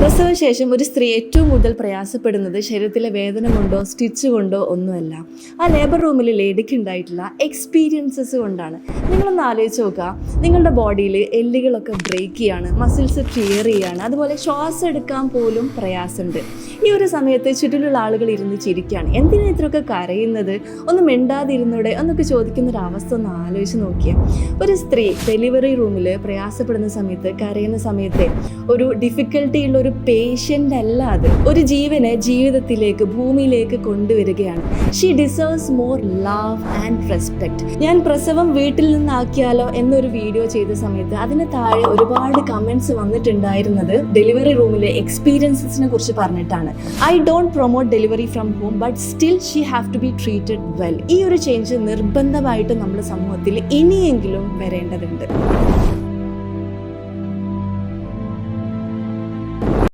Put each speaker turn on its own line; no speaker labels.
പ്രസവശേഷം ഒരു സ്ത്രീ ഏറ്റവും കൂടുതൽ പ്രയാസപ്പെടുന്നത് ശരീരത്തിലെ വേദന കൊണ്ടോ സ്റ്റിച്ച് കൊണ്ടോ ഒന്നുമല്ല. ആ ലേബർ റൂമിൽ ലേഡിക്ക് ഉണ്ടായിട്ടുള്ള എക്സ്പീരിയൻസസ് കൊണ്ടാണ്. നിങ്ങളൊന്ന് ആലോചിച്ച് നോക്കുക, നിങ്ങളുടെ ബോഡിയിൽ എല്ലുകളൊക്കെ ബ്രേക്ക് ചെയ്യാണ്, മസിൽസ് ക്ലിയർ ചെയ്യാണ്, അതുപോലെ ശ്വാസം എടുക്കാൻ പോലും പ്രയാസമുണ്ട്. ഈ ഒരു സമയത്ത് ചുറ്റിലുള്ള ആളുകൾ ഇരുന്ന് ചിരിക്കുകയാണ്. എന്തിനാ ഇത്രയൊക്കെ കരയുന്നത്, ഒന്ന് മിണ്ടാതിരുന്നൂടെ എന്നൊക്കെ ചോദിക്കുന്നൊരവസ്ഥ ഒന്ന് ആലോചിച്ച് നോക്കിയാൽ. ഒരു സ്ത്രീ ഡെലിവറി റൂമിൽ പ്രയാസപ്പെടുന്ന സമയത്ത്, കരയുന്ന സമയത്ത് ഒരു ഡിഫിക്കൽട്ടി ഉള്ള ഒരു പേഷ്യൻ്റ് അല്ല അത്. ഒരു ജീവനെ ജീവിതത്തിലേക്ക്, ഭൂമിയിലേക്ക് കൊണ്ടുവരികയാണ്. She deserves more love and respect. ഞാൻ പ്രസവം വീട്ടിൽ നിന്നാക്കിയാലോ എന്നൊരു വീഡിയോ ചെയ്ത സമയത്ത് അതിന് താഴെ ഒരുപാട് കമൻറ്റ്സ് വന്നിട്ടുണ്ടായിരുന്നത് ഡെലിവറി റൂമിലെ എക്സ്പീരിയൻസസിനെ കുറിച്ച് പറഞ്ഞിട്ടാണ്. I don't promote delivery from home, but still she have to be treated well. ഈ ഒരു ചേഞ്ച് നിർബന്ധമായിട്ട് നമ്മുടെ സമൂഹത്തിൽ ഇനിയെങ്കിലും വരേണ്ടതുണ്ട്.